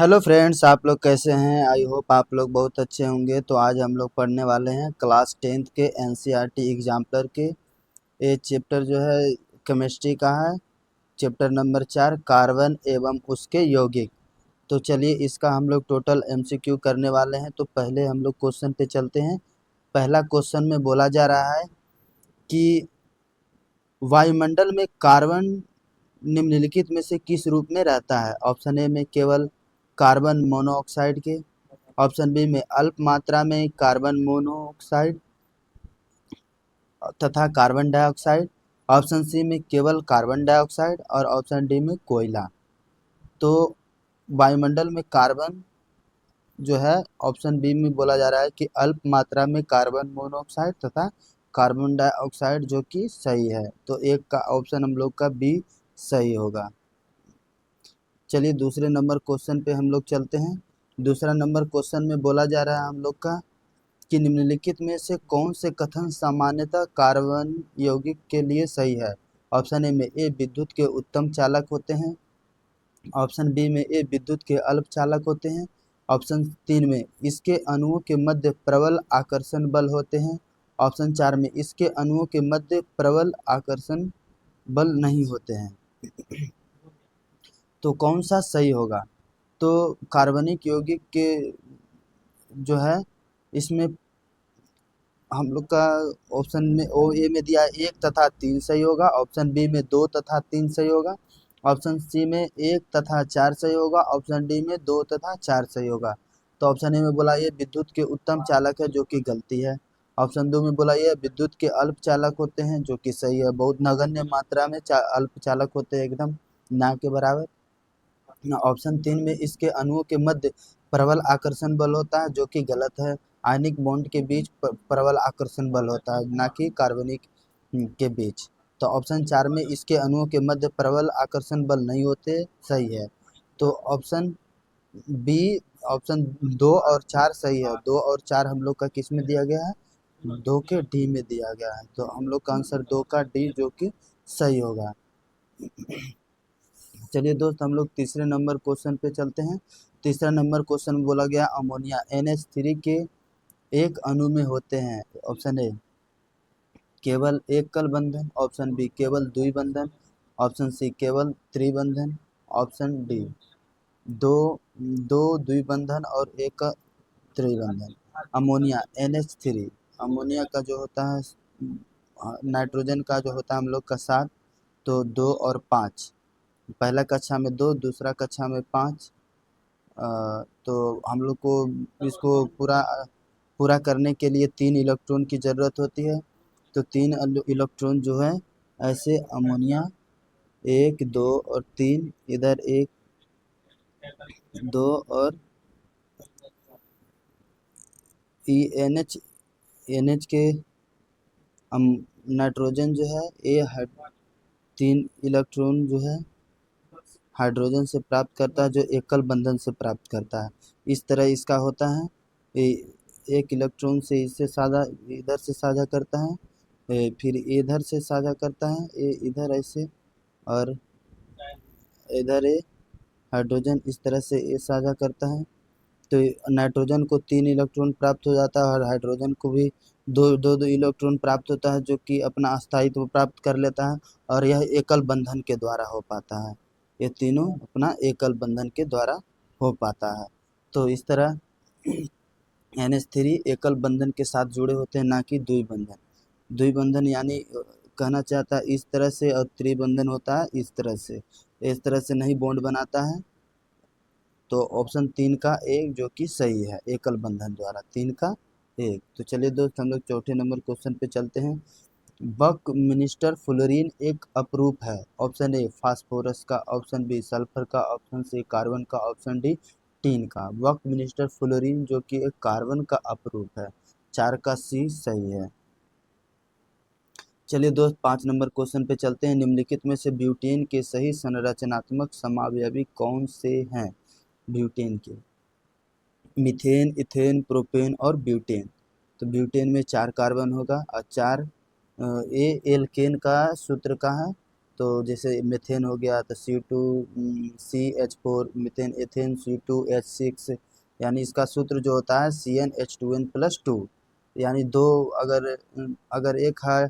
Hello friends, आप लोग कैसे हैं? आई होप आप लोग बहुत अच्छे होंगे। तो आज हम लोग पढ़ने वाले हैं क्लास 10th के एनसीईआरटी एग्जाम्पलर के। ये चैप्टर जो है केमिस्ट्री का है। चैप्टर नंबर 4, कार्बन एवं उसके यौगिक। तो चलिए इसका हम लोग टोटल एमसीक्यू करने वाले हैं। तो पहले हम लोग क्वेश्चन पे चलते हैं। पहला क्वेश्चन में बोला जा रहा है कि वायुमंडल में कार्बन निम्नलिखित में से किस रूप में रहता है? ऑप्शन ए में केवल कार्बन मोनोऑक्साइड के, ऑप्शन बी में अल्प मात्रा में कार्बन मोनोऑक्साइड तथा कार्बन डाइऑक्साइड, ऑप्शन सी में केवल कार्बन डाइऑक्साइड और ऑप्शन डी में कोयला। तो वायुमंडल में कार्बन जो है ऑप्शन बी में बोला जा रहा है कि अल्प मात्रा में कार्बन मोनोऑक्साइड तथा कार्बन डाइऑक्साइड, जो कि सही है। तो एक का ऑप्शन हम लोग का बी सही होगा। चलिए दूसरे नंबर क्वेश्चन पे हम लोग चलते हैं। दूसरा नंबर क्वेश्चन में बोला जा रहा है हम लोग का कि निम्नलिखित में से कौन से कथन सामान्यतः कार्बन यौगिक के लिए सही है? ऑप्शन ए में ए विद्युत के उत्तम चालक होते हैं, ऑप्शन बी में ए विद्युत के अल्प चालक होते हैं, ऑप्शन 3 में इसके अणुओं के मध्य प्रबल आकर्षण बल होते हैं, ऑप्शन 4 में इसके अणुओं के मध्य प्रबल आकर्षण बल नहीं होते हैं। तो कौन सा सही होगा? तो कार्बनिक यौगिक के जो है इसमें हम लोग का ऑप्शन में ओ ए में दिया है 1 तथा 3 सही होगा, ऑप्शन बी में 2 तथा 3 सही होगा, ऑप्शन सी में 1 तथा 4 सही होगा, ऑप्शन डी में 2 तथा 4 सही होगा। तो ऑप्शन ए में बोला ये विद्युत के उत्तम चालक है, जो कि गलती है। ऑप्शन 2 में बोला ये विद्युत के अल्प चालक होते हैं, जो कि सही है। बहुत नगण्य मात्रा में अल्प चालक होते हैं, एकदम ना के बराबर। ऑप्शन 3 में इसके अणुओं के मध्य प्रबल आकर्षण बल होता है, जो कि गलत है। आयनिक बॉन्ड के बीच प्रबल आकर्षण बल होता है, ना कि कार्बनिक के बीच। तो ऑप्शन 4 में इसके अणुओं के मध्य प्रबल आकर्षण बल नहीं होते, सही है। तो ऑप्शन बी, ऑप्शन 2 और 4 सही है। 2 और 4 हम लोग का किस में दिया गया है? 2 के डी में दिया गया है। तो हम लोग का आंसर 2 का डी, जो कि सही होगा। चलिए दोस्त, हम लोग तीसरे नंबर क्वेश्चन पे चलते हैं। तीसरा नंबर क्वेश्चन में बोला गया अमोनिया NH3 के एक अणु में होते हैं। ऑप्शन ए केवल एकल बंधन, ऑप्शन बी केवल द्विबंधन, ऑप्शन सी केवल त्रिबंधन, ऑप्शन डी दो दो द्विबंधन और एक त्रिबंधन। अमोनिया NH3, अमोनिया का जो होता है नाइट्रोजन का जो होता है हम लोग का 7, तो 2 और 5। पहला कक्षा में 2, दूसरा कक्षा में 5। तो हम लोग को इसको पूरा पूरा करने के लिए 3 इलेक्ट्रॉन की ज़रूरत होती है। तो 3 इलेक्ट्रॉन जो है ऐसे अमोनिया 1 2 और 3, इधर 1 2 और NH के नाइट्रोजन जो है ये 3 इलेक्ट्रॉन जो है हाइड्रोजन से प्राप्त करता है, जो एकल बंधन से प्राप्त करता है। इस तरह इसका होता है। एक इलेक्ट्रॉन से इससे साझा, इधर से साझा करता है, फिर इधर से साझा करता है, ये इधर ऐसे, और इधर ये हाइड्रोजन इस तरह से ये साझा करता है। तो नाइट्रोजन को 3 इलेक्ट्रॉन प्राप्त हो जाता है और हाइड्रोजन को भी दो इलेक्ट्रॉन प्राप्त होता है, जो कि अपना अस्थायित्व प्राप्त कर लेता है। और यह एकल बंधन के द्वारा हो पाता है। ये तीनों अपना एकल बंधन के द्वारा हो पाता है। तो इस तरह NH3 एकल बंधन के साथ जुड़े होते हैं, ना कि द्विबंधन। द्विबंधन यानी कहना चाहता है इस तरह से, और त्रिबंधन होता है इस तरह से। इस तरह से नहीं बॉन्ड बनाता है। तो ऑप्शन 3 का 1 जो कि सही है, एकल बंधन द्वारा 3 का 1। तो चलिए दोस्त, हम लोग चौथे नंबर क्वेश्चन पे चलते हैं। बक मिनिस्टर फ्लोरीन एक अपरूप है। ऑप्शन ए फास्फोरस का, ऑप्शन बी सल्फर का, ऑप्शन सी कार्बन का, ऑप्शन डी टीन का। बक मिनिस्टर फ्लोरीन जो कि एक कार्बन का अपरूप है। 4 का सी सही है। चलिए दोस्त, 5 नंबर क्वेश्चन पे चलते हैं। निम्नलिखित में से ब्यूटेन के सही संरचनात्मक समावयवी कौन से हैं? ब्यूटेन के मीथेन, इथेन, प्रोपेन और ब्यूटेन। तो ब्यूटेन में 4 कार्बन होगा और 4 ये एल्केन का सूत्र का है तो जैसे मीथेन हो गया तो C2CH4 मीथेन एथेन C2H6, यानी इसका सूत्र जो होता है CnH2n+2, यानी दो, अगर अगर एक है,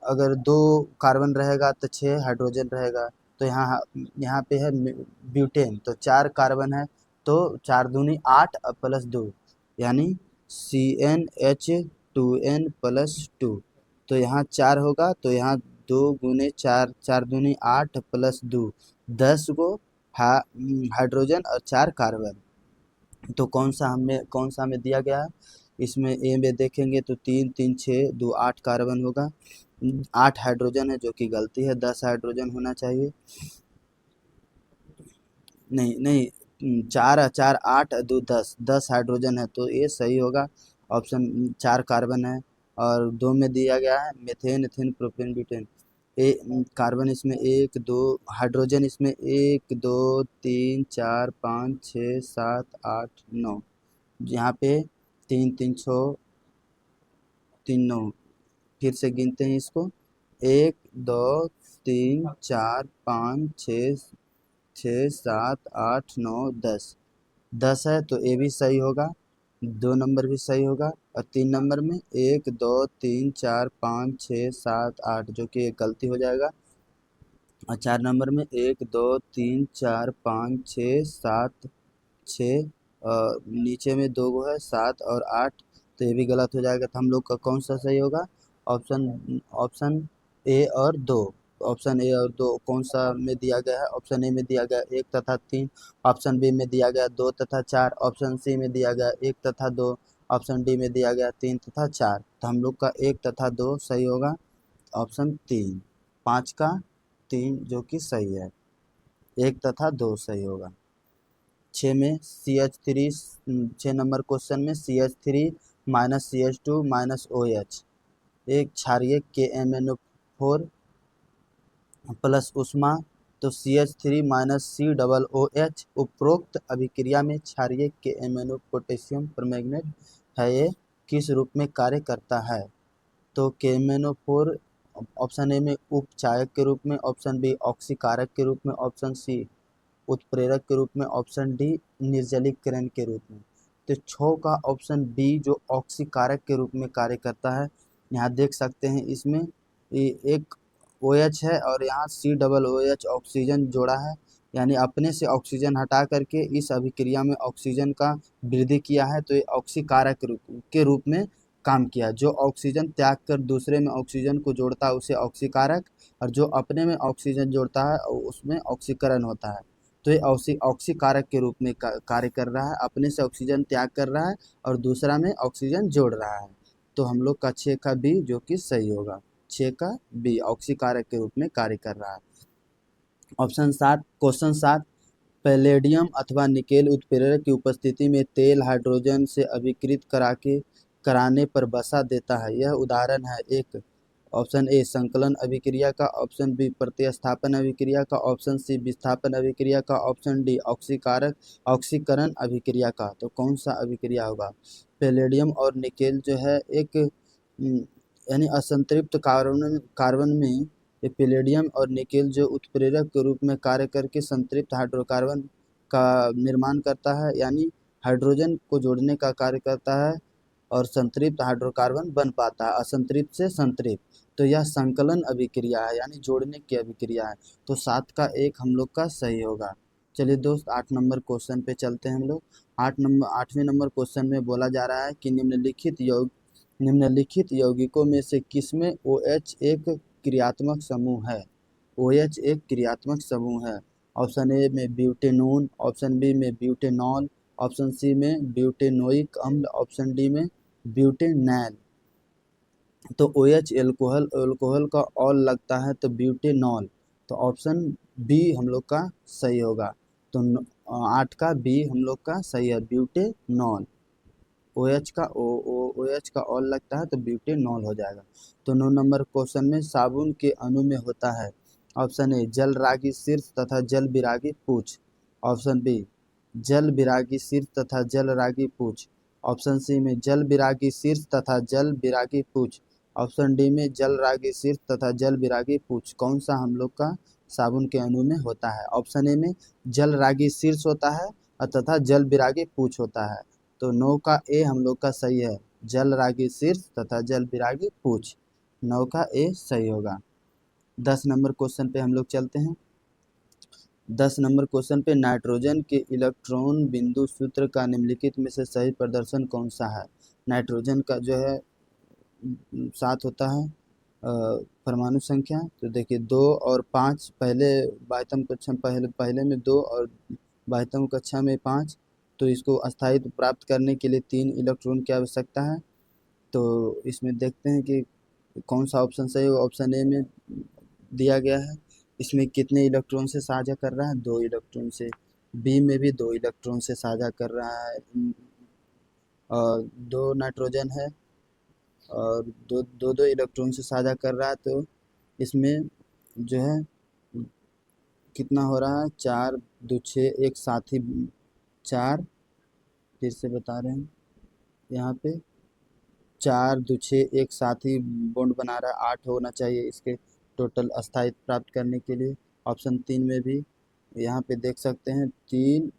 अगर दो कार्बन रहेगा तो 6 हाइड्रोजन रहेगा। तो यहाँ पे है ब्यूटेन, तो 4 कार्बन है, तो 4 दूनी 8 +2, यानी CnH2n+2। तो यहाँ 4 होगा, तो यहाँ 2 × 4, 4 दूनी 8 + 2, 10 गो हाइड्रोजन और 4 कार्बन। तो कौन सा हमें दिया गया है, इसमें ए में देखेंगे तो 3 3 6 2 8 कार्बन होगा, 8 हाइड्रोजन है जो कि गलती है, 10 हाइड्रोजन होना चाहिए। नहीं नहीं, 4 4 8 2 10 हाइड्रोजन है, तो ये सही होगा ऑप्शन। 4 कार्बन है, और 2 में दिया गया है methane ethane propane butane. Carbon इसमें 1 2, हाइड्रोजन इसमें 1 2 3 4 5 6 7 8 9, यहाँ पे 3 3 6 3 9, फिर से गिनते हैं इसको, 1 2 3 4 5 6 7 8 9 10, 10 है तो ए भी सही होगा, 2 नंबर भी सही होगा, और 3 नंबर में 1 2 3 4 5 6 7 8, जो कि एक गलती हो जाएगा, और 4 नंबर में 1 2 3 4 5 6 7 6, नीचे में 2 गो है 7 और 8, तो ये भी गलत हो जाएगा। तो हम लोग का कौन सा सही होगा, ऑप्शन ऑप्शन ए और 2। ऑप्शन ए और 2 कौन सा में दिया गया है, ऑप्शन ए में दिया गया 1 तथा 3, ऑप्शन बी में दिया गया 2 तथा 4, ऑप्शन सी में दिया गया 1 तथा 2, ऑप्शन डी में दिया गया 3 तथा 4। तो हम लोग का 1 तथा 2 सही होगा, ऑप्शन 3, 5 का 3 जो कि सही है, 1 तथा 2 सही होगा। 6 में CH3, 6 नंबर क्वेश्चन में CH3 -CH2 -OH, एक क्षारीय KMnO4 प्लस उष्मा, तो CH3 -COOH उपरोक्त अभिक्रिया में क्षारीय KMnO पोटेशियम परमैंगनेट है, ये किस रूप में कार्य करता है। तो KMnO4 ऑप्शन ए में उपचायक के रूप में, ऑप्शन बी ऑक्सीकारक के रूप में, ऑप्शन सी उत्प्रेरक के रूप में, ऑप्शन डी निर्जलीकरण के रूप में। तो 6 का ऑप्शन बी जो ऑक्सीकारक के रूप में कार्य करता है। यहाँ देख सकते हैं इसमें एक OH है और यहाँ COOH ऑक्सीजन जोड़ा है, यानी अपने से ऑक्सीजन हटा करके इस अभिक्रिया में ऑक्सीजन का वृद्धि किया है, तो ये ऑक्सीकारक के रूप में काम किया। जो ऑक्सीजन त्याग कर दूसरे में ऑक्सीजन को जोड़ता है उसे ऑक्सीकारक, और जो अपने में ऑक्सीजन जोड़ता है उसमें ऑक्सीकरण होता है। तो ये ऑक्सीकारक के रूप में कार्य कर रहा है, अपने से ऑक्सीजन त्याग कर रहा है और दूसरा में ऑक्सीजन जोड़ रहा है। तो हम लोग का 6 का बी जो कि सही होगा, 6 का बी ऑक्सीकारक के रूप में कार्य कर रहा है। ऑप्शन 7, क्वेश्चन 7, पैलेडियम अथवा निकेल उत्प्रेरक की उपस्थिति में तेल हाइड्रोजन से अभिकृत कराने पर वसा देता है, यह उदाहरण है। एक, ऑप्शन ए संकलन अभिक्रिया का, ऑप्शन बी प्रतिस्थापन अभिक्रिया का, ऑप्शन सी विस्थापन अभिक्रिया का, ऑप्शन डी ऑक्सीकरण अभिक्रिया का। तो कौन सा अभिक्रिया होगा। पैलेडियम और निकेल जो है एक यानी असंतृप्त कार्बन में ये पैलेडियम और निकेल जो उत्प्रेरक के रूप में कार्य करके संतृप्त हाइड्रोकार्बन का निर्माण करता है, यानी हाइड्रोजन को जोड़ने का कार्य करता है और संतृप्त हाइड्रोकार्बन बन पाता है, असंतृप्त से संतृप्त। तो यह संकलन अभिक्रिया है, यानी जोड़ने की अभिक्रिया है। तो 7 का 1 हम लोग का सही होगा। चलिए दोस्त 8 नंबर क्वेश्चन पे चलते हैं हम लोग। 8वें नंबर क्वेश्चन में बोला जा रहा है कि निम्नलिखित यौगिकों में से किसमें OH एक क्रियात्मक समूह है। OH एक क्रियात्मक समूह है। ऑप्शन ए में ब्यूटेनोन, ऑप्शन बी में ब्यूटेनॉल, ऑप्शन सी में ब्यूटेनोइक अम्ल, ऑप्शन डी में ब्यूटेनैल। तो OH एल्कोहल का ऑल लगता है तो ब्यूटेनॉल, तो ऑप्शन बी हम लोग का सही होगा। तो 8 का बी हम लोग का सही है, ब्यूटेनॉल। OH का OH का ऑल लगता है तो ब्यूटेनॉल हो जाएगा। तो 9 नंबर क्वेश्चन में साबुन के अणु में होता है। ऑप्शन ए जल रागी शीर्ष तथा जल विरागी पूछ, ऑप्शन बी जल विरागी शीर्ष तथा जल रागी पूछ, ऑप्शन सी में जल विरागी शीर्ष तथा जल विरागी पूछ, ऑप्शन डी में जल रागी शीर्ष तथा जल विरागी पूछ कौन सा हम लोग का साबुन के अणु में होता है? ऑप्शन ए में जल रागी शीर्ष होता है तथा जल विरागी पूछ होता है। तो 9 का ए हम लोग का सही है, जल रागी शीर्ष तथा जल विरागी पूछ। 9 का ए सही होगा। 10 नंबर क्वेश्चन पे हम लोग चलते हैं। 10 नंबर क्वेश्चन पे नाइट्रोजन के इलेक्ट्रॉन बिंदु सूत्र का निम्नलिखित में से सही प्रदर्शन कौन सा है? नाइट्रोजन का जो है 7 होता है परमाणु संख्या। तो देखिए 2 और 5 पहले बाह्यतम कक्षा पहले में 2 और बाह्यतम कक्षा में 5। तो इसको अस्थायित्व प्राप्त करने के लिए 3 इलेक्ट्रॉन की आवश्यकता है। तो इसमें देखते हैं कि कौन सा ऑप्शन सही होगा। ऑप्शन ए में दिया गया है, इसमें कितने इलेक्ट्रॉन से साझा कर रहा है? 2 इलेक्ट्रॉन से। बी में भी 2 इलेक्ट्रॉन से साझा कर रहा है और 2 नाइट्रोजन है और दो इलेक्ट्रॉन से साझा कर रहा है। तो इसमें जो है कितना हो रहा है? 4 2 6 एक साथ ही 4, फिर से बता रहे हैं यहाँ पे 4 2 6 एक साथ ही बॉन्ड बना रहा है। 8 होना चाहिए इसके टोटल अस्थायित्व प्राप्त करने के लिए। ऑप्शन 3 में भी यहाँ पे देख सकते हैं 3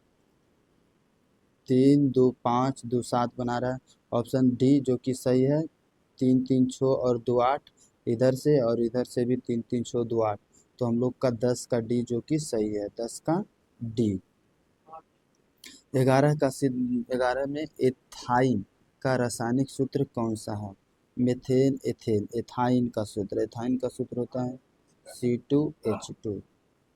3 2 5 2 7 बना रहा है। ऑप्शन डी जो कि सही है, 3 3 6 और 2 8 इधर से और इधर से भी 3 3 6 2 8। तो हम लोग का 10 का डी जो कि सही है, 10 का डी। 11 में एथाइन का रासायनिक सूत्र कौन सा है? Methane ethane. एथाइन का सूत्र होता है C2H2।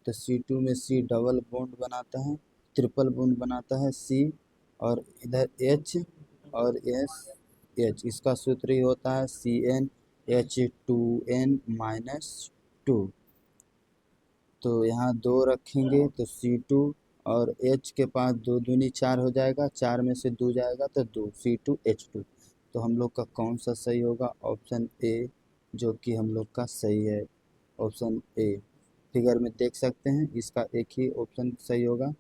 तो C2 में C डबल बॉन्ड बनाता है, ट्रिपल बॉन्ड बनाता है C, और इधर H और H इसका सूत्र ही होता है CnH2n-2। तो यहाँ 2 रखेंगे तो C2 और H के पास 2 दूनी 4 हो जाएगा, 4 में से 2 जाएगा तो 2 C2H2। तो हम लोग का कौन सा सही होगा? ऑप्शन ए जो कि हम लोग का सही है, ऑप्शन ए। फिगर में देख सकते हैं इसका एक ही ऑप्शन सही होगा,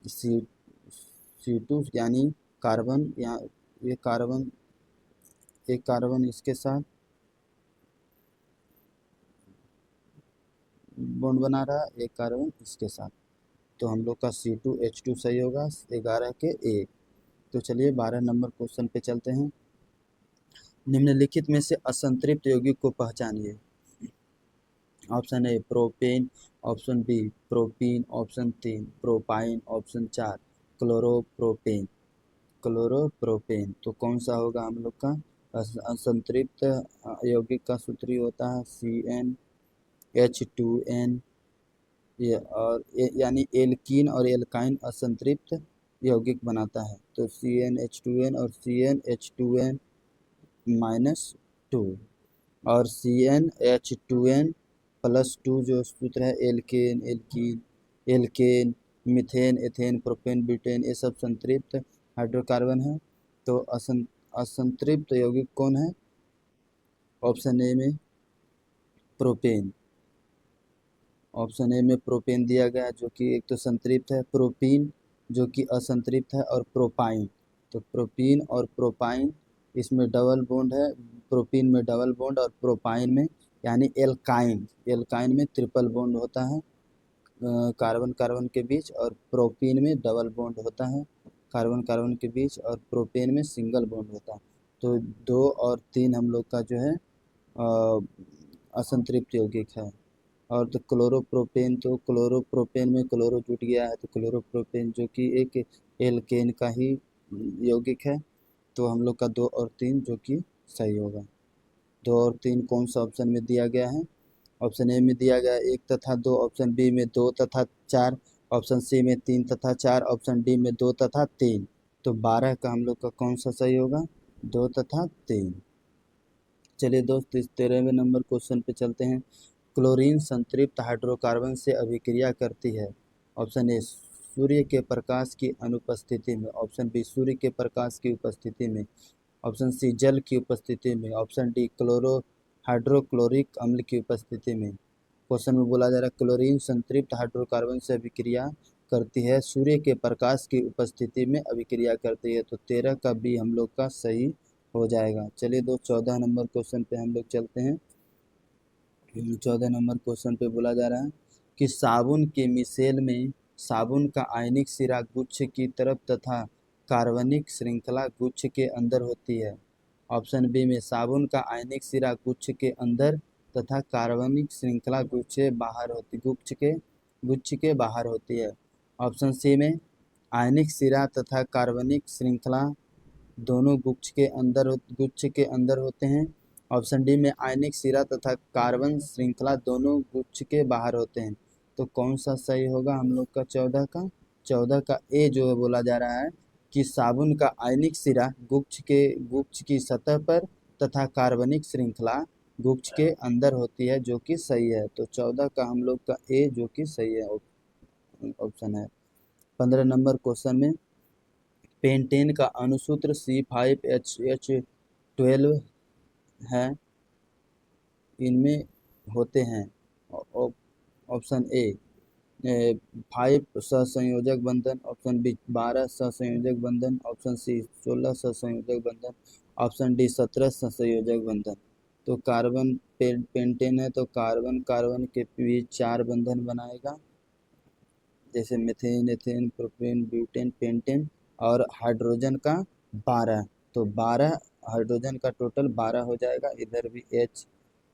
C2 यानी कार्बन। यहाँ ये कार्बन, एक कार्बन इसके साथ बॉन्ड बना रहा है, एक कार्बन इसके साथ। तो हम लोग का C2H2 सही होगा 11 के ए। तो चलिए 12 नंबर क्वेश्चन पे चलते हैं। निम्नलिखित में से असंतृप्त यौगिक को पहचानिए। Option A propane, option B propene, option 3 propyne, option 4 chloropropane. तो कौन सा होगा हम लोग का असंतृप्त यौगिक का सूत्र ही होता है CnH2n। ये और यानी एल्कीन और एल्काइन असंतृप्त यौगिक बनाता है। तो CnH2n और CnH2n-2 और CnH2n+2 जो सूत्र है alkane, alkane, methane, ethane, propane, butane, ये सब संतृप्त हाइड्रोकार्बन है। तो असंतृप्त यौगिक कौन है? ऑप्शन ए में प्रोपेन। ऑप्शन ए में प्रोपेन दिया गया जो कि एक तो संतृप्त है, प्रोपीन जो कि असंतृप्त है, और प्रोपाइन। तो प्रोपीन और प्रोपाइन इसमें डबल बॉन्ड है, प्रोपीन में डबल बॉन्ड और प्रोपाइन में यानी एल्काइन में ट्रिपल बॉन्ड होता है कार्बन कार्बन के बीच, और प्रोपीन में डबल बॉन्ड होता है कार्बन कार्बन के बीच, और प्रोपेन में सिंगल बॉन्ड होता है। तो 2 और 3 हम लोग का जो है असंतृप्त यौगिक है। और तो क्लोरोप्रोपेन में क्लोरो जुट गया है, तो क्लोरोप्रोपेन जो कि एक एल्केन का ही यौगिक है। तो हम लोग का 2 और 3 जो कि सही होगा। 2 और 3 कौन सा ऑप्शन में दिया गया है? ऑप्शन ए में दिया गया 1 तथा 2, ऑप्शन बी में 2 तथा 4, ऑप्शन सी में 3 तथा 4, ऑप्शन डी में 2 तथा 3। तो 12 का हम लोग का कौन सा सही होगा? 2 तथा 3। चलिए दोस्त इस 13वें नंबर क्वेश्चन पे चलते हैं। क्लोरीन संतृप्त हाइड्रोकार्बन से अभिक्रिया करती है। ऑप्शन ए सूर्य के प्रकाश की अनुपस्थिति में, ऑप्शन बी सूर्य के प्रकाश की उपस्थिति में, ऑप्शन सी जल की उपस्थिति में, ऑप्शन डी हाइड्रोक्लोरिक अम्ल की उपस्थिति में। क्वेश्चन में बोला जा रहा है क्लोरीन संतृप्त हाइड्रोकार्बन से अभिक्रिया करती है, सूर्य के प्रकाश की उपस्थिति में अभिक्रिया करती है। तो 13 का बी हम लोग का सही हो जाएगा। चलिए दोस्त 14 नंबर क्वेश्चन पे हम लोग चलते हैं। 14 नंबर क्वेश्चन पे बोला जा रहा है कि साबुन के मिसेल में साबुन का आयनिक सिरा गुच्छ की तरफ तथा कार्बनिक श्रृंखला गुच्छ के अंदर होती है। ऑप्शन बी में साबुन का आयनिक सिरा गुच्छ के अंदर तथा कार्बनिक श्रृंखला गुच्छ के बाहर होती है। ऑप्शन सी में आयनिक सिरा तथा कार्बनिक श्रृंखला दोनों गुच्छ के अंदर होते हैं। ऑप्शन डी में आयनिक सिरा तथा कार्बन श्रृंखला दोनों गुच्छ के बाहर होते हैं। तो कौन सा सही होगा हम लोग का 14 का ए जो है बोला जा रहा है कि साबुन का आयनिक सिरा गुच्छ की सतह पर तथा कार्बनिक श्रृंखला गुच्छ के अंदर होती है, जो कि सही है। तो 14 का हम लोग का ए जो कि सही है ऑप्शन है। 15 नंबर क्वेश्चन में पेंटेन का अणुसूत्र C5H12 है, इनमें होते हैं। ऑप्शन ए 5 सहसंयोजक बंधन, ऑप्शन बी 12 सहसंयोजक बंधन, ऑप्शन सी 16 सहसंयोजक बंधन, ऑप्शन डी 17 सहसंयोजक बंधन। तो कार्बन पेंटेन है तो कार्बन कार्बन के बीच 4 बंधन बनाएगा, जैसे methane, ethane, propane, butane, pentane, और हाइड्रोजन का 12। तो 12 हाइड्रोजन का टोटल 12 हो जाएगा। इधर भी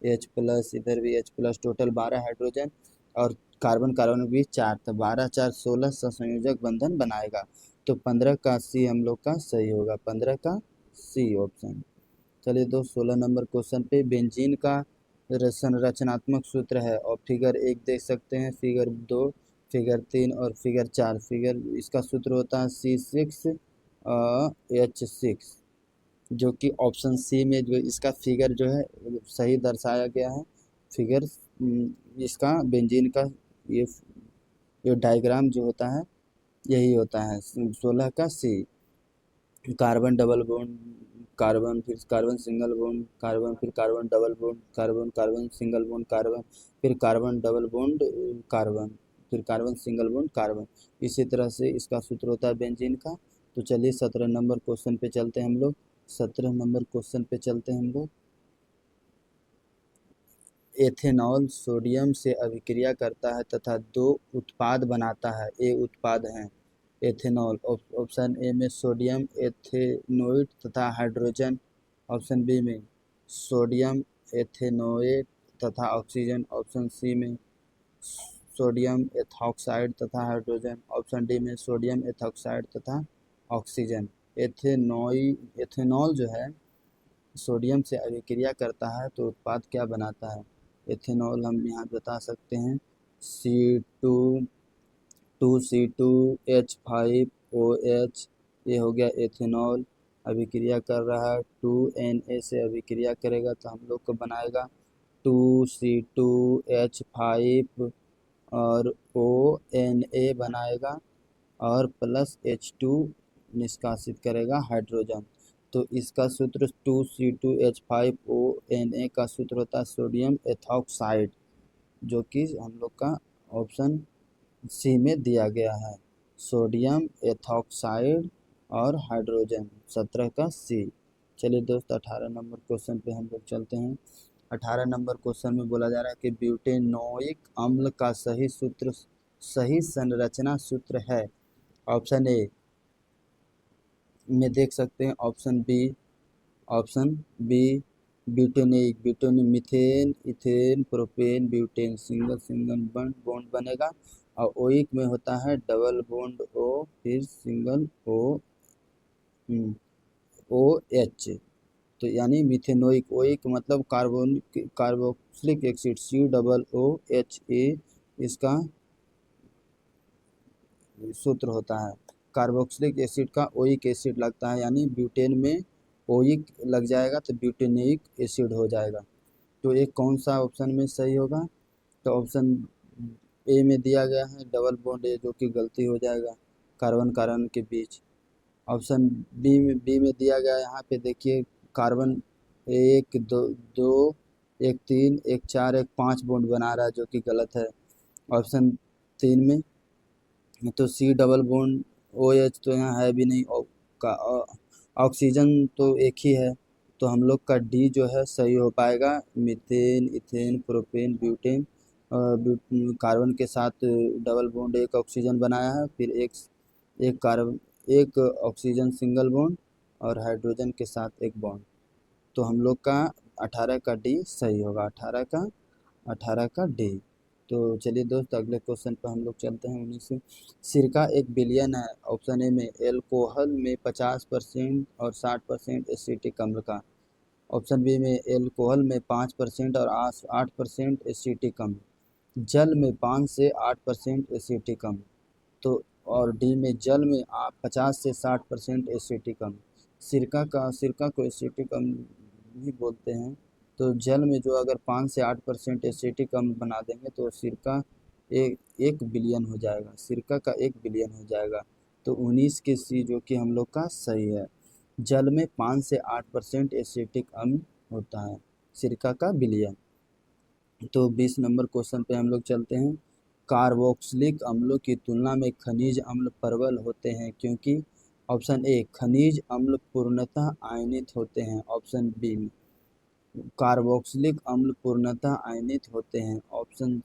H प्लस, इधर भी H प्लस, टोटल 12 हाइड्रोजन, और कार्बन कार्बन भी 4, तो 12 4 16 सहसंयोजक बंधन बनाएगा। तो 15 का सी हम लोग का सही होगा, 15 का सी ऑप्शन। चलिए दोस्त 16 नंबर क्वेश्चन पे बेंजीन का संरचनात्मक सूत्र है, और फिगर 1 देख सकते हैं, फिगर 2, फिगर 3 और फिगर 4। फिगर इसका सूत्र होता है C6H6, जो कि ऑप्शन सी में जो इसका फिगर जो है सही दर्शाया गया है। फिगर इसका बेंजीन का ये डायग्राम जो होता है यही होता है। 16 का सी, कार्बन डबल बॉन्ड कार्बन, फिर कार्बन सिंगल बॉन्ड कार्बन, फिर carbon double bond carbon, carbon single bond carbon, फिर कार्बन डबल बॉन्ड कार्बन, फिर कार्बन सिंगल बॉन्ड कार्बन। इसी तरह से इसका सूत्र होता है बेंजीन का। तो चलिए 17 नंबर क्वेश्चन पे चलते हैं हम लोग। 17 नंबर क्वेश्चन पे चलते हैं हम लोग। एथेनॉल सोडियम से अभिक्रिया करता है तथा 2 उत्पाद बनाता है। ए उत्पाद हैं एथेनॉल। ऑप्शन ए में सोडियम एथेनोएट तथा हाइड्रोजन, ऑप्शन बी में सोडियम एथेनोएट तथा ऑक्सीजन, ऑप्शन सी में सोडियम एथॉक्साइड तथा हाइड्रोजन, ऑप्शन डी में सोडियम एथॉक्साइड तथा ऑक्सीजन। एथेनॉल जो है सोडियम से अभिक्रिया करता है तो उत्पाद क्या बनाता है। एथेनॉल हम यहाँ बता सकते हैं C2H5OH, ये हो गया एथेनॉल। अभिक्रिया कर रहा है 2Na से अभिक्रिया करेगा तो हम लोग को बनाएगा 2C2H5 और ONA बनाएगा, और प्लस H2 निष्कासित करेगा हाइड्रोजन। तो इसका सूत्र 2C2H5ONA का सूत्र होता है सोडियम एथॉक्साइड, जो कि हम लोग का ऑप्शन सी में दिया गया है, सोडियम एथॉक्साइड और हाइड्रोजन। 17 का सी। चलिए दोस्त 18 नंबर क्वेश्चन पे हम लोग चलते हैं। 18 नंबर क्वेश्चन में बोला जा रहा है कि ब्यूटेनोइक अम्ल का सही संरचना सूत्र है। ऑप्शन ए में देख सकते हैं, option B butanoic methane, ethane, propane, butane, single single bond बनेगा, और ओइक में होता है डबल बॉन्ड ओ, फिर सिंगल ओ एच। तो यानी मिथेनोइक, ओइक मतलब कार्बोक्सिलिक एसिड, COOH इसका सूत्र होता है। कार्बोक्सिलिक एसिड का ओइक एसिड लगता है, यानी ब्यूटेन में ओइक लग जाएगा तो ब्यूटेनिक एसिड हो जाएगा। तो एक कौन सा ऑप्शन में सही होगा। तो ऑप्शन ए में दिया गया है डबल बॉन्ड ए, जो कि गलती हो जाएगा कार्बन कार्बन के बीच। ऑप्शन बी में दिया गया है, यहाँ पे देखिए कार्बन 1 2 2 1 3 1 4 1 5 बॉन्ड बना रहा है, जो कि गलत है। ऑप्शन 3 में तो C डबल बॉन्ड OH तो यहाँ है भी नहीं, का ऑक्सीजन तो एक ही है, तो हम लोग का डी जो है सही हो पाएगा। Methane, ethane, propane, butane, carbon के साथ डबल बॉन्ड एक ऑक्सीजन बनाया है, फिर एक कार्बन एक ऑक्सीजन सिंगल बॉन्ड और हाइड्रोजन के साथ एक बॉन्ड। तो हम लोग का 18 का डी सही होगा, 18 का डी। तो चलिए दोस्त अगले क्वेश्चन पर हम लोग चलते हैं। 19 सिरका एक विलयन है। ऑप्शन ए में एल्कोहल में 50% और 60% एसिटिक अम्ल का। ऑप्शन बी में एल्कोहल में 5% और 8% एसिटिक अम्ल। जल में 5 से 8% एसिटिक अम्ल। तो और डी में जल में 50 से 60% एसिटिक अम्ल। सिरका को एसिटिक अम्ल भी बोलते हैं। तो जल में जो अगर 5 से 8% एसिटिक अम्ल बना देंगे तो सिरका एक बिलियन हो जाएगा, सिरका का 1 बिलियन हो जाएगा। तो 19 के सी जो कि हम लोग का सही है। जल में 5 से 8% एसिटिक अम्ल होता है, सिरका का बिलियन। तो 20 नंबर क्वेश्चन पे हम लोग चलते हैं। कार्बोक्सिलिक अम्लों की तुलना में खनिज अम्ल प्रबल होते हैं क्योंकि। ऑप्शन ए खनिज अम्ल पूर्णतः आयनित होते हैं। ऑप्शन बी कार्बोक्सिलिक अम्ल पूर्णतः आयनित होते हैं। ऑप्शन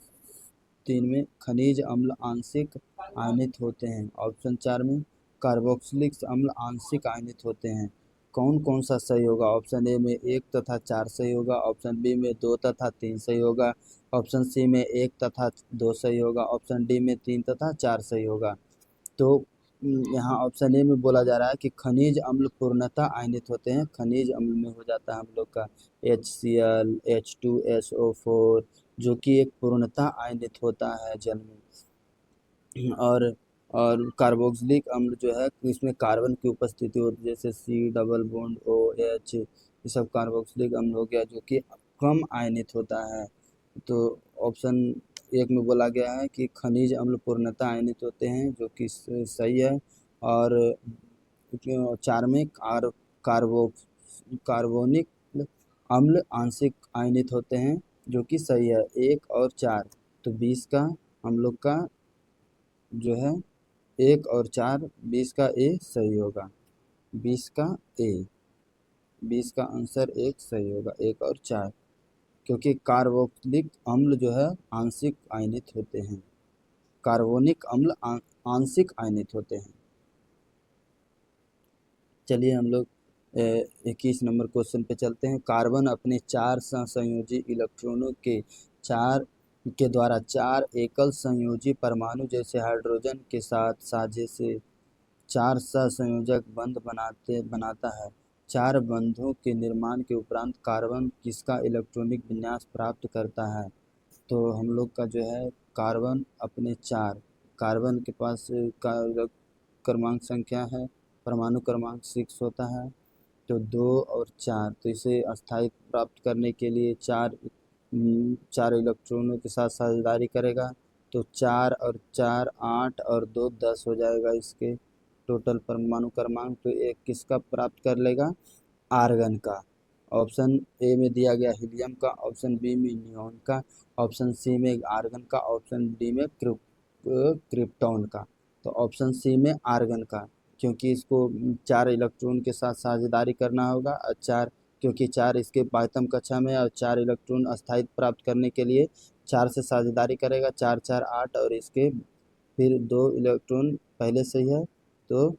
3 में खनिज अम्ल आंशिक आयनित होते हैं। ऑप्शन 4 में कार्बोक्सिलिक अम्ल आंशिक आयनित होते हैं। कौन कौन सा सही होगा? ऑप्शन ए में 1 तथा 4 सही होगा। ऑप्शन बी में 2 तथा 3 सही होगा। ऑप्शन सी में 1 तथा 2 सही होगा। ऑप्शन डी में 3 तथा 4 सही होगा। तो यहाँ ऑप्शन ए में बोला जा रहा है कि खनिज अम्ल पूर्णतः आयनित होते हैं। खनिज अम्ल में हो जाता है हम लोग का HCl, H2SO4 जो कि एक पूर्णतः आयनित होता है जल में। और कार्बोक्सिलिक अम्ल जो है इसमें कार्बन की उपस्थिति होती है, जैसे C डबल बॉन्ड OH, ये सब कार्बोक्सिलिक अम्ल हो गया जो कि कम आयनित होता है। तो ऑप्शन 1 में बोला गया है कि खनिज अम्ल पूर्णतः आयनित होते हैं जो कि सही है। और 4 में कार्बोनिक अम्ल आंशिक आयनित होते हैं जो कि सही है। 1 और 4, तो 20 का हम लोग का जो है 1 और 4, 20 का ए सही होगा। 20 का ए, 20 का आंसर 1 सही होगा, 1 और 4, क्योंकि कार्बोक्सिलिक अम्ल जो है आंशिक आयनित होते हैं। कार्बोनिक अम्ल आंशिक आयनित होते हैं। चलिए हम लोग 21 नंबर क्वेश्चन पे चलते हैं। कार्बन अपने 4 सहसंयोजी इलेक्ट्रॉनों के द्वारा 4 एकल संयोजी परमाणु जैसे हाइड्रोजन के साथ साझे से 4 सहसंयोजक बंध बनाता है। 4 बंधों के निर्माण के उपरांत कार्बन किसका इलेक्ट्रॉनिक विन्यास प्राप्त करता है? तो हम लोग का जो है कार्बन अपने 4, कार्बन के पास क्रमांक संख्या है, परमाणु क्रमांक 6 होता है। तो 2 और 4, तो इसे स्थायित्व प्राप्त करने के लिए 4 इलेक्ट्रॉनों के साथ साझेदारी करेगा। तो 4 और 4 8 और 2 10 हो जाएगा इसके टोटल परमाणु क्रमांक। तो एक किसका प्राप्त कर लेगा? आर्गन का। ऑप्शन ए में दिया गया हीलियम का, ऑप्शन बी में नियॉन का, ऑप्शन सी में आर्गन का, ऑप्शन डी में क्रिप्टॉन का। तो ऑप्शन सी में आर्गन का, क्योंकि इसको 4 इलेक्ट्रॉन के साथ साझेदारी करना होगा। और 4, क्योंकि 4 इसके बाह्यतम कक्षा में, और 4 इलेक्ट्रॉन स्थायित्व प्राप्त करने के लिए 4 से साझेदारी करेगा। 4 4 8 और इसके फिर 2 इलेक्ट्रॉन पहले से ही है, तो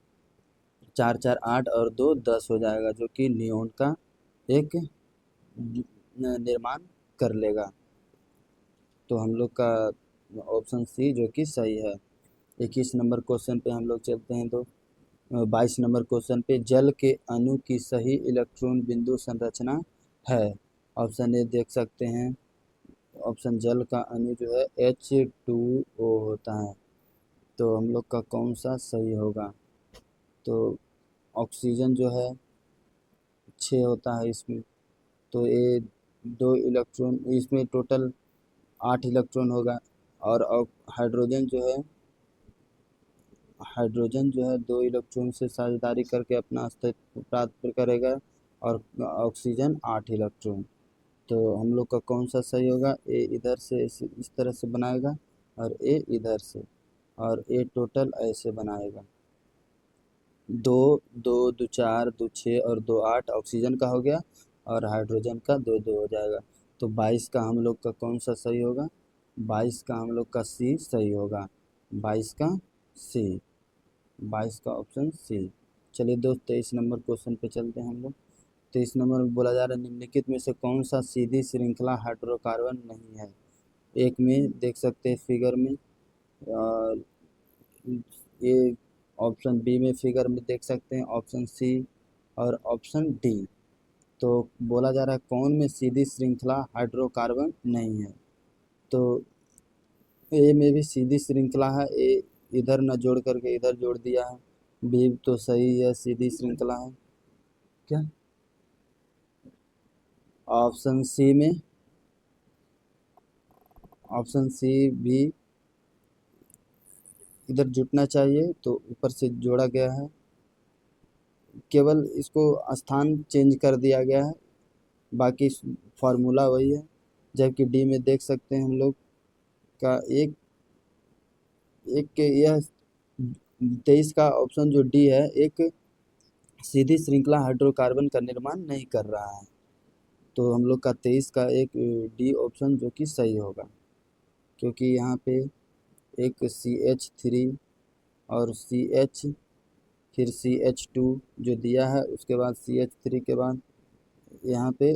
4 4 8 और 2 10 हो जाएगा, जो कि नियॉन का एक निर्माण कर लेगा। तो हम लोग का ऑप्शन सी जो कि सही है। 21 नंबर क्वेश्चन पे हम लोग चलते हैं। तो 22 नंबर क्वेश्चन पे जल के अणु की सही इलेक्ट्रॉन बिंदु संरचना है। ऑप्शन ए देख सकते हैं, ऑप्शन जल का अणु जो है H2O होता है। तो हम लोग का कौन सा सही होगा? तो ऑक्सीजन जो है 6 होता है इसमें, तो ये 2 इलेक्ट्रॉन, इसमें टोटल 8 इलेक्ट्रॉन होगा। और हाइड्रोजन जो है 2 इलेक्ट्रॉन से साझेदारी करके अपना अस्तित्व प्राप्त करेगा। और ऑक्सीजन 8 इलेक्ट्रॉन। तो हम लोग का कौन सा सही होगा? ए इधर से इस तरह से बनाएगा, और ए इधर से, और ए टोटल ऐसे बनाएगा। 2 2 2 4 2 6 और 2 8 ऑक्सीजन का हो गया। और हाइड्रोजन का 2 2 हो जाएगा। तो 22 का हम लोग का कौन सा सही होगा? 22 का हम लोग का सी सही होगा। 22 का सी, 22 का ऑप्शन सी। चलिए दोस्त 23 नंबर क्वेश्चन पे चलते हैं हम लोग। 23 नंबर में बोला जा रहा है निम्नलिखित में से कौन सा सीधी श्रृंखला हाइड्रोकार्बन नहीं है? एक में देख सकते हैं फिगर में, और ये ऑप्शन बी में फिगर में देख सकते हैं, ऑप्शन सी और ऑप्शन डी। तो बोला जा रहा है कौन में सीधी श्रृंखला हाइड्रोकार्बन नहीं है? तो ए में भी सीधी श्रृंखला है, ए इधर न जोड़ करके इधर जोड़ दिया है। बी तो सही है, सीधी श्रृंखला है। क्या ऑप्शन सी में, ऑप्शन सी भी इधर जुटना चाहिए, तो ऊपर से जोड़ा गया है, केवल इसको स्थान चेंज कर दिया गया है, बाकी फार्मूला वही है। जबकि डी में देख सकते हैं हम लोग का एक एक के यह 23 का ऑप्शन जो डी है, एक सीधी श्रृंखला हाइड्रोकार्बन का निर्माण नहीं कर रहा है। तो हम लोग का 23 का एक डी ऑप्शन जो कि सही होगा, क्योंकि यहाँ पे एक CH3 और CH, फिर CH2 जो दिया है, उसके बाद CH3 के बाद यहाँ पे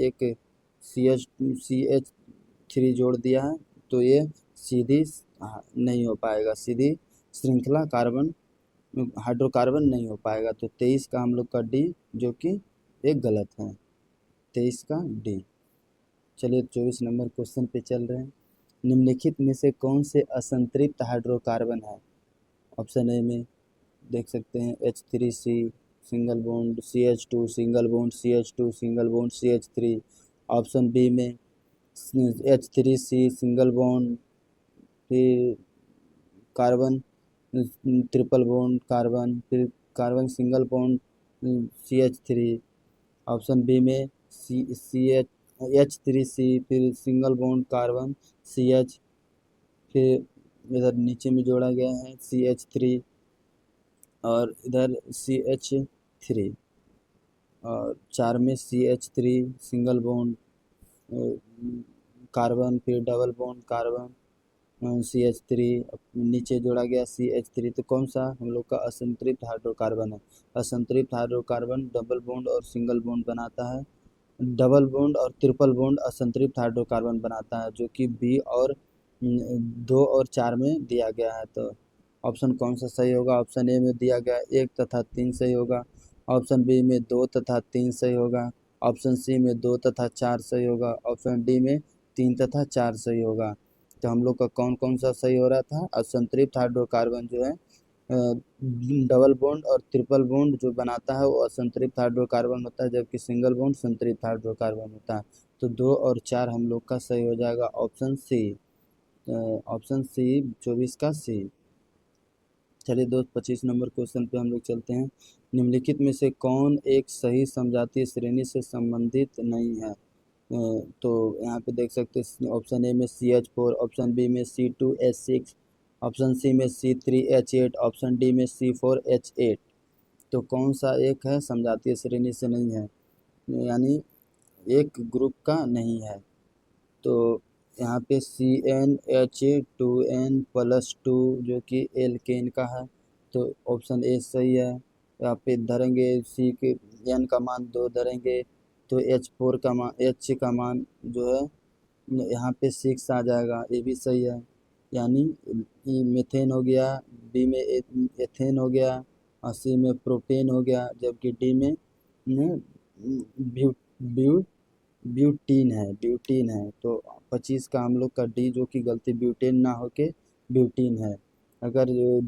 एक CH3 जोड़ दिया है। तो ये सीधी नहीं हो पाएगा, सीधी श्रृंखला कार्बन हाइड्रोकार्बन नहीं हो पाएगा। तो 23 का हम लोग का डी जो कि एक गलत है, 23 का डी। चलिए 24 नंबर क्वेश्चन पे चल रहे हैं। निम्नलिखित में से कौन से असंतृप्त हाइड्रोकार्बन है? ऑप्शन ए में देख सकते हैं H3C single bond, CH2 single bond, CH2 single bond, CH3। Option B में H3C सिंगल बॉन्ड, फिर कार्बन ट्रिपल बॉन्ड कार्बन, फिर carbon single bond CH3। Option B में H3C फिर सिंगल बॉन्ड कार्बन CH, फिर इधर नीचे में जोड़ा गया है CH3 और इधर CH3, और 4 में CH3 सिंगल बॉन्ड कार्बन, फिर डबल बॉन्ड कार्बन CH3, नीचे जोड़ा गया CH3। तो कौन सा हम लोग का असंतृप्त हाइड्रोकार्बन है? असंतृप्त हाइड्रोकार्बन डबल बॉन्ड और सिंगल बॉन्ड बनाता है, डबल बॉन्ड और ट्रिपल बॉन्ड असंतृप्त हाइड्रोकार्बन बनाता है, जो कि बी और 2 और 4 में दिया गया है। तो ऑप्शन कौन सा सही होगा? ऑप्शन ए में दिया गया 1 तथा 3 सही होगा, ऑप्शन बी में 2 तथा 3 सही होगा, ऑप्शन सी में 2 तथा 4 सही होगा, ऑप्शन डी में 3 तथा 4 सही होगा। तो हम लोग का कौन कौन सा सही हो रहा था? असंतृप्त हाइड्रोकार्बन जो है डबल बॉन्ड और ट्रिपल बॉन्ड जो बनाता है वो असंतृप्त हाइड्रोकार्बन होता है, जबकि सिंगल बॉन्ड संतृप्त हाइड्रोकार्बन होता है। तो 2 और 4 हम लोग का सही हो जाएगा ऑप्शन सी, ऑप्शन सी 24 का सी। चलिए दोस्त 25 नंबर क्वेश्चन पे हम लोग चलते हैं। निम्नलिखित में से कौन एक सही समजातीय श्रेणी से संबंधित नहीं है? तो यहाँ पे देख सकते हैं ऑप्शन ए में CH4, ऑप्शन बी में C2H6, ऑप्शन सी में C3H8, ऑप्शन डी में C4H8। तो कौन सा एक है समजातीय श्रेणी से नहीं है, यानी एक ग्रुप का नहीं है? तो यहाँ पे CnH2n+2 जो कि एल्केन का है, तो ऑप्शन ए सही है। यहाँ पे धरेंगे सी के एन का मान 2 धरेंगे, तो H4 का मान, H का मान जो है यहाँ पे 6 आ जाएगा, ये भी सही है। यानी ई मीथेन हो गया, बी में एथेन हो गया, और सी में प्रोपेन हो गया, जबकि डी में ब्यू ब्यू ब्यूटीन है, ब्यूटीन है। तो 25 का हम लोग का डी जो कि गलती, ब्यूटेन ना होके ब्यूटीन है। अगर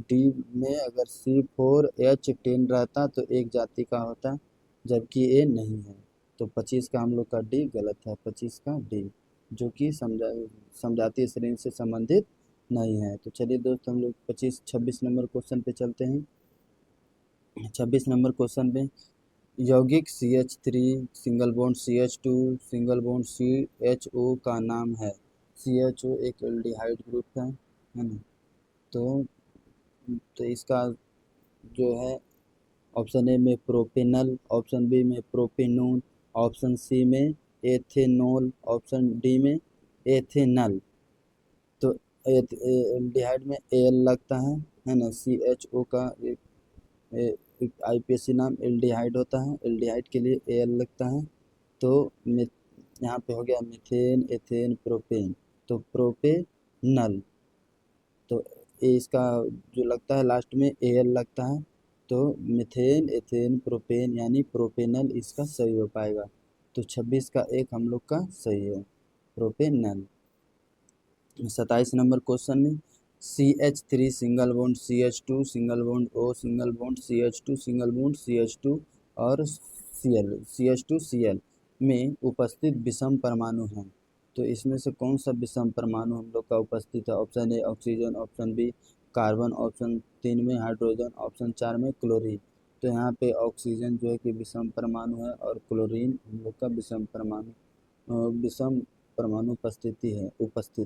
डी में अगर C4H10 रहता तो एक जाति का होता, जबकि ये नहीं है। तो 25 का हम लोग का डी गलत है, 25 का डी जो कि समजातीय श्रेणी से संबंधित नहीं है। तो चलिए दोस्त हम लोग 26 नंबर क्वेश्चन पे चलते हैं। 26 नंबर क्वेश्चन में यौगिक CH3 single bond CH2 single bond CHO का नाम है। CHO एक एल्डिहाइड ग्रुप है ना? तो इसका जो है ऑप्शन ए में प्रोपेनल, ऑप्शन बी में प्रोपेनोन, ऑप्शन सी में एथेनॉल, ऑप्शन डी में एथेनल। तो एल्डिहाइड में एल लगता है ना, CHO का आईपीएसी नाम एल्डिहाइड होता है, एल्डिहाइड के लिए एल लगता है। तो यहाँ पे हो गया मीथेन, एथेन, प्रोपेन, तो प्रोपेनल। तो ये इसका जो लगता है लास्ट में एल लगता है, तो मीथेन, एथेन, प्रोपेन यानी प्रोपेनल इसका सही हो पाएगा। तो 26 का एक हम लोग का सही है, प्रोपेनल। 27 नंबर क्वेश्चन में CH3 single bond CH2 single bond O single bond CH2 single bond CH2 और CH2Cl में उपस्थित विषम परमाणु हैं। तो इसमें से कौन सा विषम परमाणु हम लोग का उपस्थित है? Option A oxygen, option B carbon, option 3 में हाइड्रोजन, ऑप्शन 4 में क्लोरीन। तो यहाँ पे ऑक्सीजन जो है कि विषम परमाणु है और क्लोरीन हम लोग का विषम परमाणु उपस्थित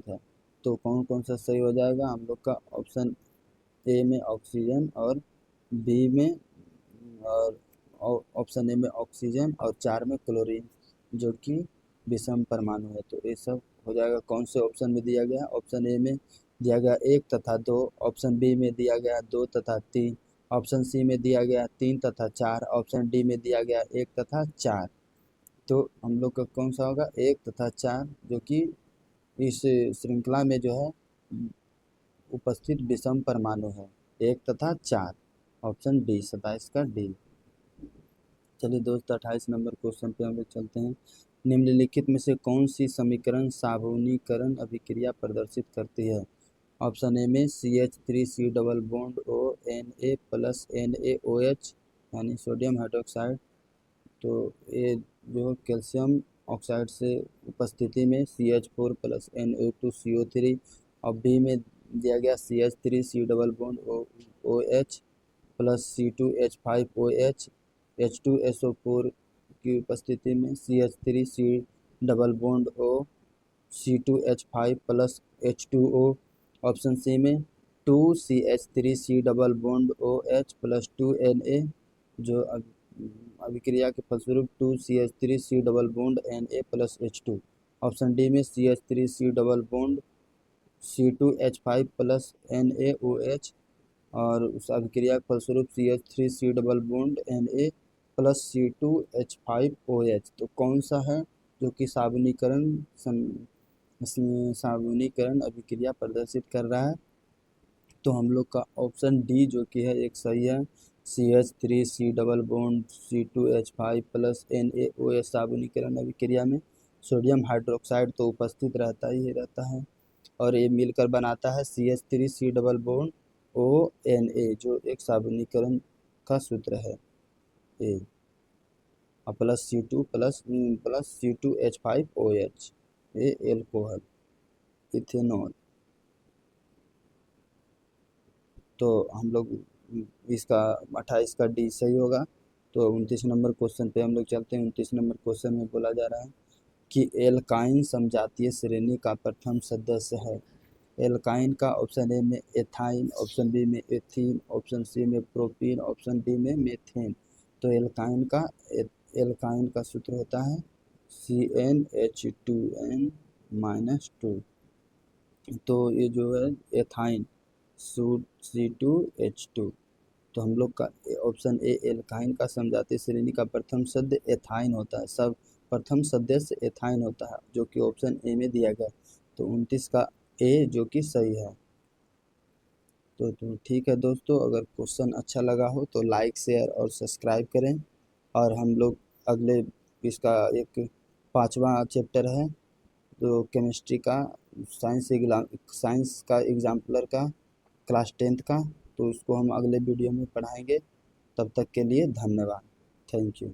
है। तो कौन कौन सा सही हो जाएगा हम लोग का? ऑप्शन ए में ऑक्सीजन और बी में और ऑप्शन ए में ऑक्सीजन और 4 में क्लोरीन जो कि विषम परमाणु है। तो ये सब हो जाएगा। कौन से ऑप्शन में दिया गया? ऑप्शन ए में दिया गया 1 तथा 2, ऑप्शन बी में दिया गया 2 तथा 3, ऑप्शन सी में दिया गया 3 तथा 4, ऑप्शन डी में दिया गया 1 तथा 4। तो हम लोग का कौन सा होगा? 1 तथा 4 जो कि इस श्रृंखला में जो है उपस्थित विषम परमाणु है, 1 तथा 4, ऑप्शन डी, 27 का डी। चलिए दोस्तों 28 नंबर क्वेश्चन पे हम लोग चलते हैं। निम्नलिखित में से कौन सी समीकरण साबुनीकरण अभिक्रिया प्रदर्शित करती है? ऑप्शन ए में CH3C double bond O Na plus NaOH यानी सोडियम हाइड्रोक्साइड। तो ये जो कैल्शियम ऑक्साइड से उपस्थिति में CH4 प्लस Na2CO3, और बी में दिया गया CH3C double bond OH plus C2H5OH H2SO4 की उपस्थिति में CH3C double bond O C2H5 plus H2O। Option C में 2CH3C double bond OH plus 2Na जो अभिक्रिया के फलस्वरूप 2CH3C double bond Na plus H2। Option D में CH3C double bond C2H5 plus NaOH और उस अभिक्रिया के फलस्वरूप CH3C double bond Na plus C2H5OH। तो कौन सा है जो कि साबुनीकरण अभिक्रिया प्रदर्शित कर रहा है? तो हम लोग का ऑप्शन डी जो कि है एक सही है, CH3C double bond C2H5 plus NaOH साबुनीकरण अभिक्रिया में सोडियम हाइड्रोक्साइड तो उपस्थित रहता ही रहता है और ये मिलकर बनाता है CH3C डबल बॉन्ड ONa जो एक साबुनीकरण का सूत्र है ए, प्लस C2 प्लस C2H5OH, ये एल्कोहल, इथेनॉल। तो हम लोग इसका 28 का डी सही होगा। तो 29 नंबर क्वेश्चन पे हम लोग चलते हैं। 29 नंबर क्वेश्चन में बोला जा रहा है कि एल्काइन समजातीय श्रेणी का प्रथम सदस्य है। एल्काइन का ऑप्शन ए में एथाइन, ऑप्शन बी में एथीन, ऑप्शन सी में प्रोपीन, ऑप्शन डी में मेथेन। तो एल्काइन का सूत्र होता है CnH2n-2। तो ये जो है एथाइन C2H2। तो हम लोग का ऑप्शन ए एल्काइन का समजातीय श्रेणी का प्रथम सदस्य एथाइन होता है, सब प्रथम सदस्य एथाइन होता है जो कि ऑप्शन ए में दिया गया। तो 29 का ए जो कि सही है। तो ठीक है दोस्तों, अगर क्वेश्चन अच्छा लगा हो तो लाइक, शेयर और सब्सक्राइब करें। और हम लोग अगले इसका एक 5वां चैप्टर है तो केमिस्ट्री का साइंस का एग्जाम्पलर का क्लास 10th का, तो उसको हम अगले वीडियो में पढ़ाएंगे। तब तक के लिए धन्यवाद, थैंक यू।